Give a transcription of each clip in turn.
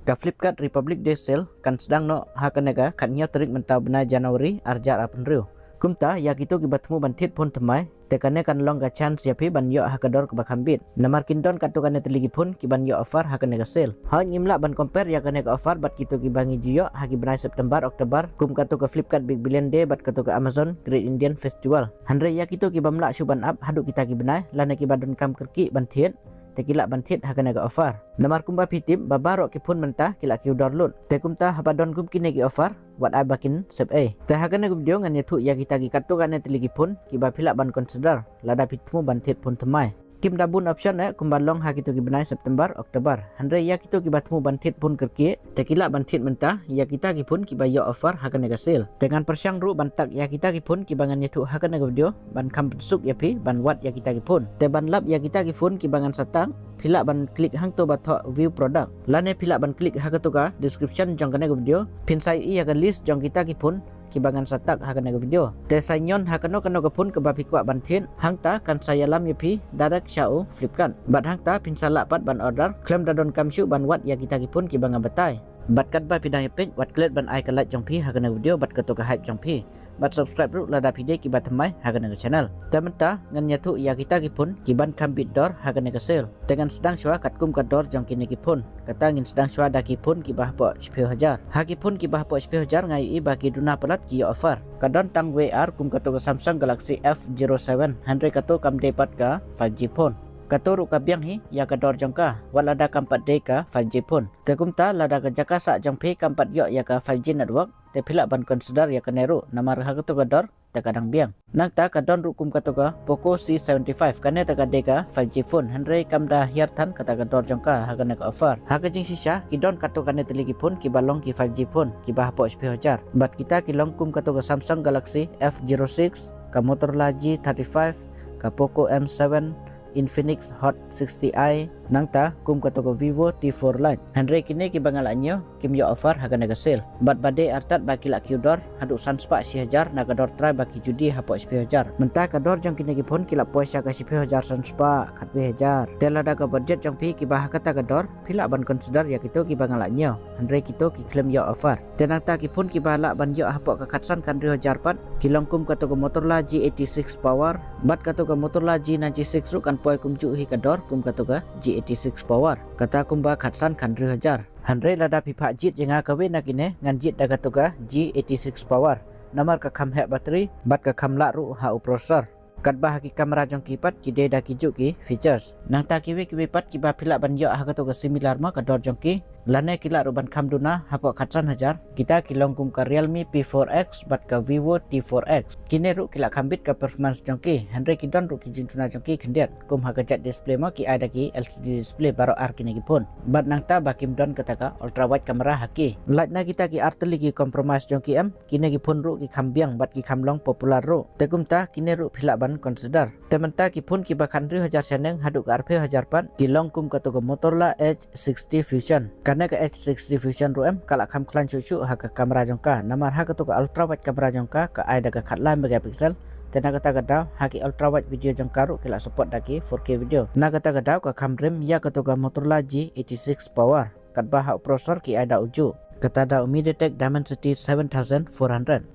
Ka Flipkart Republic Day Sale kan sedang no hakanega katnya terik mentau bena Januari arjar apan riu. Kumta ya gitu kibatmu bantit pun temai tekane kan long ka chance yapi ban yo hakador ke bakambit. Namar kindon katukane teligi pun kiban yo offer hakanega sale. Ha ngimla ban compare ya kanega offer bat kitu kibangi jiyo hagi benai September Oktober kum katu ke Flipkart Big Billion Day bat katu ke Amazon Great Indian Festival. Handre ya gitu kibamla syuban up hadu kita kibenai lana kibadon kam kerki bantit tekila bantit hakanega offer. Namar kumba pitim babaro kipun mentah kila kiudor lut. Tekumta habadon kum kinegi offer wat abakin sep a. Te hakanega video ngan yetu ya kita gikatu kane teligi pun kiba pila ban consider lada pitmu bantit pun temai. Kim dabun option kumbalong ha kitu gibenai September Oktober. Handre ya kitu kibatmu bantit pun kerki tekila bantit mentah ya kita kipun kiba yo offer hakanega sale. Dengan persyang ru bantak ya kita kipun kibangan yetu hakanega video ban kam suk yapi ban wat ya kita kipun. Te ban lap ya kita kipun kibangan satang pila ban klik hang to bato view product. Lane pila ban klik hakatuka description jong kanega video pin sai i akan list jong kita kipun kibangan satak hakanega video. Te sanyon hakano kano kapun ke bapi kuat bantin hangta kan saya lam yapi direct syau Flipkart. Bat hangta pin salak pat ban order klaim dadon kamsyu ban wat ya kita kipun kibangan betai. Bat kat ba pindah yapik wat klet ban ai kalat jong pi hakanega video bat katoka hype jong pi. Bat subscribe ru lada video kibat temai hakanega channel. Tementa ngan nyatu ya kita kipun kiban kambit dor hakanega sale. Dengan sedang syua katkum kat dor jong kini kipun. Kata ngin sedang syua da kipun kibah po 10,000. Ha kipun kibah po 10,000 ngai i bagi duna pelat ki offer. Kadon tang WR kum kato ke Samsung Galaxy F07 Handre kato kam dapat ka 5G phone. Kato ru kabiang hi ya kador jongka walada kampat de ka 5G phone. Tekumta lada ka jaka sak jong pi kampat yo ya ka 5G network. Te pila ban consider ya kaneru namar ha kato kador te kadang biang. Nangta kadon ru kum kato ka Poco C75 kane te ka de ka 5G phone. Handre kamda hiartan kata kador jongka ha kane ka offer. Ha ka jing sisa kidon kato kane teligi phone kibalong ki 5G phone kibah po 10,000. Bat kita kilong kum kato ka Samsung Galaxy F06 ka Motorola G35 ka Poco M7 Infinix Hot 60i nangta kum kato ko Vivo T4 Lite. Handre kini kibangalanyo kim yo offer hakanega sale. Bat bade artat baki lak kiudor hadu sanspa 10,000 na kador try baki judi hapo 10,000. Mentah kador jong kini kipun kila poisa ka 10,000 sanspa kat 10,000. Telada ka budget jong pi kibah kata kador pila ban consider ya kitu kibangalanyo. Handre kitu ki claim yo offer. Tenangta kipun kibala ban yo hapo ka katsan kan 2,000 pat kilong kum kato ko Motorola G86 power bat kato ko Motorola G96 ru kan poi kum ju hi kador kum kato ka G86 power kata kumba khatsan kan 2,000. Handre lada pipa jit jenga kawe nakine ngan jit daga toka G86 power namar ka kham he battery bat ka kham la ru ha processor kadba haki kamera jong kipat kide da kijuk ki features nang ta kiwe pat kiba pila ban yo ha kato ka similar ma kador jong ki lane kila ruban kham duna hapo khatsan 1,000 kita kilong kum ka Realme P4X bat ka Vivo T4X kine ru kila khambit ka performance jong ki handre kidon ru ki jintuna jong ki khendiat kum ha kajat display ma ki ada ki LCD display baro ar kine ki pun bat nang ta bakim don kataka ultra wide camera haki light na kita ki arteli ki compromise jong ki am kine ki pun ru ki khambiang bat ki khamlong popular ru tekum ta kine ru phila ban consider tementa ki pun ki bakhan 2,000 seneng hadu ka 10,000 pat kilong kum kato ka Motorola H60 Fusion karena ke H60 Fusion ru em kala kham khlan chuchu ha ka kamera jongka namar ha kato ka ultra wide kamera jongka ka ai daga khatla megapixel tena kata gadau haki ultra wide video jongka ru kila support daki 4K video na kata gadau ka kham rem ya kato ka Motorola G86 power katba ha processor ki ai da uju kata da MediaTek Dimensity 7400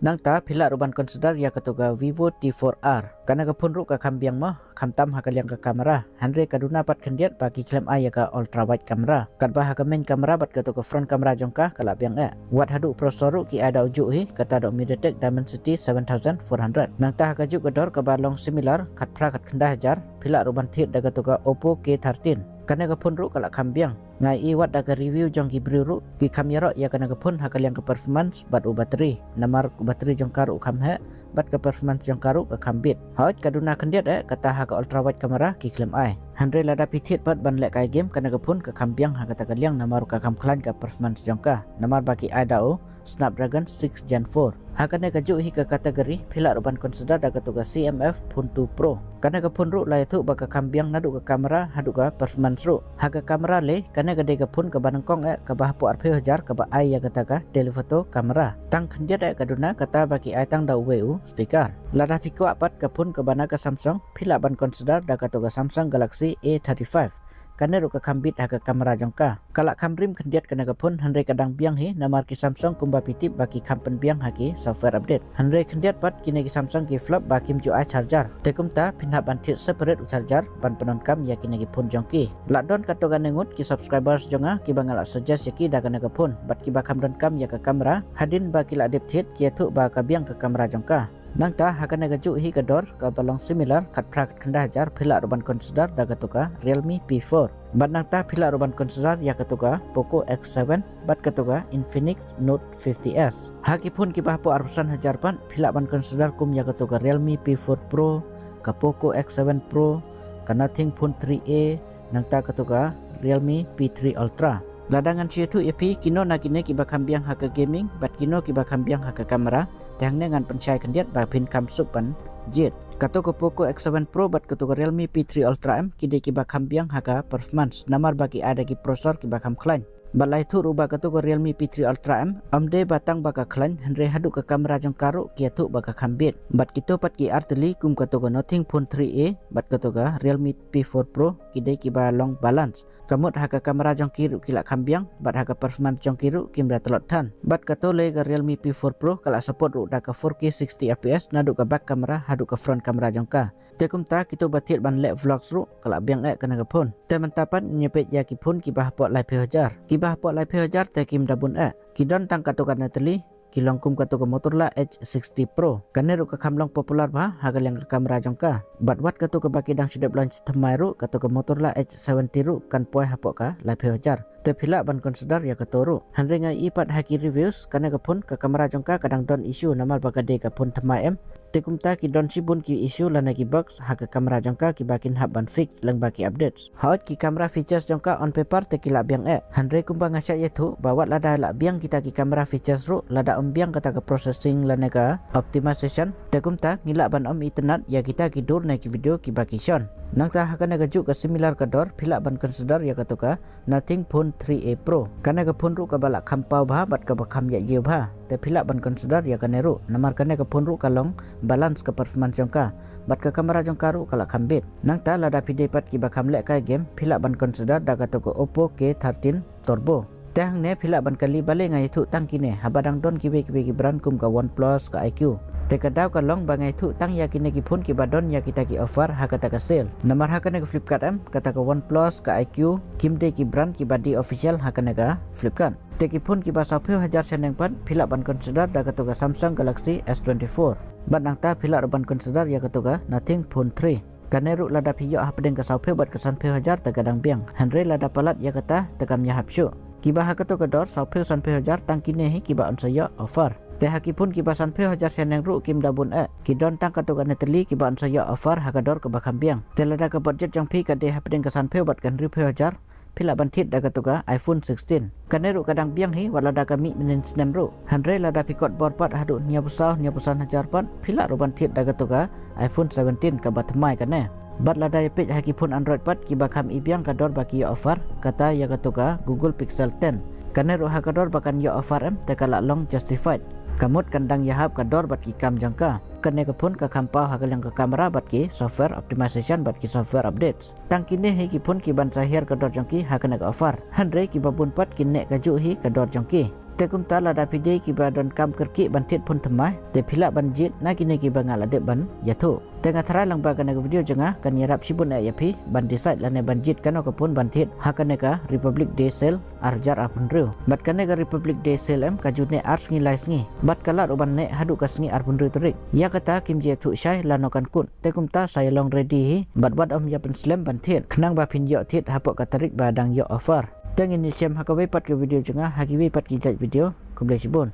nangta pila ruban consider ya katoga Vivo T4R kana ka punru ka kambiang ma kamtam ha kaliang ka kamera handre kaduna pat khendiat bagi claim ai ka ultra wide camera katba ha ka main camera bat katoga front camera jongka kala biang wat hadu processor ki ada uju hi kata da MediaTek Dimensity 7400 nangta ha ka ju kador ka balong similar khatpra khat khanda hajar pila ruban thit da katoga Oppo K13 kana ka punru kala kambiang ngai i wat daga review jong ki briru ki kamera ya kana ka pun hakal yang ke performance bat u bateri namar bateri jong karu kam he bat ke performance jong karu ka kambit haut kaduna khendiat kata ha ka ultra wide camera ki claim ai handre lada pithit bat ban lek kai game kana ka pun ka kambiang ha kata kaliang namar ka kam khlan ka performance jong ka namar baki ai dao Snapdragon 6 Gen 4 hakane ka ju hi ka kategori pila ruban consider daga tuga CMF Phone 2 Pro kana ka phone ru la itu baka kambiang nadu ka kamera hadu ka performance ru haga kamera le kana ka de ka phone ka banangkong ka bah po 10,000 ka ba ai ya kata ka telefoto kamera tang khendiat ka duna kata baki ai tang da weu speaker lada piko apat ka phone ka bana ka Samsung pila ban consider daga tuga Samsung Galaxy A35 kane ru ka khambit ha ka kamera jongka kalak khamrim khendiat kana ka phone hanre kadang biang hi namar ki Samsung kumba pitip baki khampen biang ha ki software update hanre khendiat pat kine ki Samsung ki flop bakim ju ai charger tekumta pinha banthit separate charger ban penon kam ya kine ki phone jongki lakdon kato ka nengut ki subscribers jonga ki bangala suggest ya ki da kana ka phone bat ki ba khamdon kam ya ka kamera hadin ba ki la dep thit ki thu ba ka biang ka kamera jongka nangta hakane gaju hi kador ka balong similar kat prak khanda hajar phila roban consider daga tuka Realme P4 bat nangta phila roban consider ya katuka Poco X7 bat katuka Infinix Note 50s haki phone ki bahpo arsan hajar pan phila ban consider kum ya katuka Realme P4 Pro ka Poco X7 Pro ka Nothing Phone 3a nangta katuka Realme P3 Ultra ladangan situ epi kino nakine ki bakam biang haka gaming bat kino ki bakam biang haka kamera tang dengan pencai kendiat ba pin kam supan jet kato ko Poco X7 Pro bat kato ko Realme P3 Ultra M kide ki bakam biang haka performance namar bagi ada ki prosesor ki bakam klan balai tu ruba kato ko Realme P3 Ultra M amde batang baka klan henre hadu ka kamera jong karu ki tu baka khambit bat kito pat ki arteli kum kato ko Nothing Phone 3a bat kato ka Realme P4 Pro kide ki ba long balance kamut haka kamera jong kiru kila khambiang bat haka performance jong kiru kimra telot tan bat kato le ka Realme P4 Pro kala support ru da ka 4K 60 fps nadu ka back kamera hadu ka front kamera jong ka tekum ta kito batit ban le vlogs ru kala biang kana ka phone temantapan nyepet ya ki phone ki bah pot live hajar ki bah pot live hajar te kim dabun kidon tang kato kana teli kilong kum kato ka Motorola H60 Pro kaneru ka kamlong popular ba hagal yang ka kamera jongka bat wat kato ka baki dang sudah launch themairu kato ka Motorola H70 ru kan poi hapok ka live hajar te phila ban consider ya katoru hanre ngai ipat haki reviews kana ka phone ka kamera jongka kadang don issue namar bagade ka phone themai em tekumta ki don sibun ki issue lana ki box haka kamera jongka ki bakin hab ban fix lang baki updates haut ki kamera features jongka on paper te kila biang hanre kumba ngasya yetu bawat lada la biang kita ki kamera features ru lada biang kata ka processing lana ka optimization tekumta ngila ban internet ya kita ki dur na ki video ki baki shon nangta hakana ka juk ka similar ka dor phila ban consider ya katuka Nothing Phone 3a Pro kana ka phone ru ka bala khampau bha bat ka bakham ya ye bha te phila ban consider ya kaneru namar kana ka phone ru kalong balance ke performance jongka bat ke kamera jongka ru kala khambit nangta lada pide pat ki bakam lek ka game phila ban consider daga to ko Oppo K13 Turbo tang ne phila ban kali bale ngai thu tang kine habadang don ki ki brand kum ka OnePlus ka IQ te kadaw ka long bangai thu tang ya kine ki phone ki badon ya kita ki offer hakata ka sale namar hakane ka Flipkart em kata ka OnePlus ka IQ kimde ki brand ki badi official hakane ka Flipkart te ki phone ki ba 10,000 seneng pan phila ban consider daga to ka Samsung Galaxy S24 bat nangta phila ban consider ya kato ka Nothing Phone 3 kaneru lada piyo hapdeng ka 10,000 bat ka 10,000 tagadang biang hanre lada palat ya kata tekamnya hapsyu kiba hakato ka dor 10,000 tangkine hi kiba on saya offer te haki pun kiba 10,000 seneng ru kim dabun kidon tang kato ka neteli kiba on saya offer hakador ka bakam biang te lada ka budget jang pi ka de hapdeng ka 10,000 bat kan 10,000 phila banthit daga tuga iPhone 16 kaneru kadang biang hi walada kami minen snem ru hanre lada pikot borpat hadu nya busan hajar pan phila ru banthit daga tuga iPhone 17 ka batmai kane bat lada page haki phone Android pat ki bakam ibiang kador baki ya offer kata ya katuga Google Pixel 10 kaneru hakador bakan ya offer em te kala long justified kamut kandang yahap kador bat ki kam jangka kane ka phone ka khampa hagal yang ka kamera bat ki software optimization bat ki software updates tangkine he ki phone ki ban sahir kador jangki hakane ka offer hanre ki babun pat kinne ka ju hi kador jangki tekum tala da pide ki badon kam kerki bantit phone themai te phila banjit na kine ki bangal ade ban yathu tengah thara lang ba kana video janga kan yarap sibun yapi ban decide lane banjit kano ka phone bantit hakane ka Republic Day Sale arjar apun riu bat kane ka Republic Day Sale em ka june ars ngi lais ngi bat kala uban ne hadu kasngi arpun riu terik ya kata kim je thu shai lanokan kun tekum ta saya long ready hi bat ya pen slam bantit khnang ba phin yo thit hapok ka tarik ba dang yo offer tengin ni sem hakawe pat ke video janga hakiwe pat ki video kumle sibun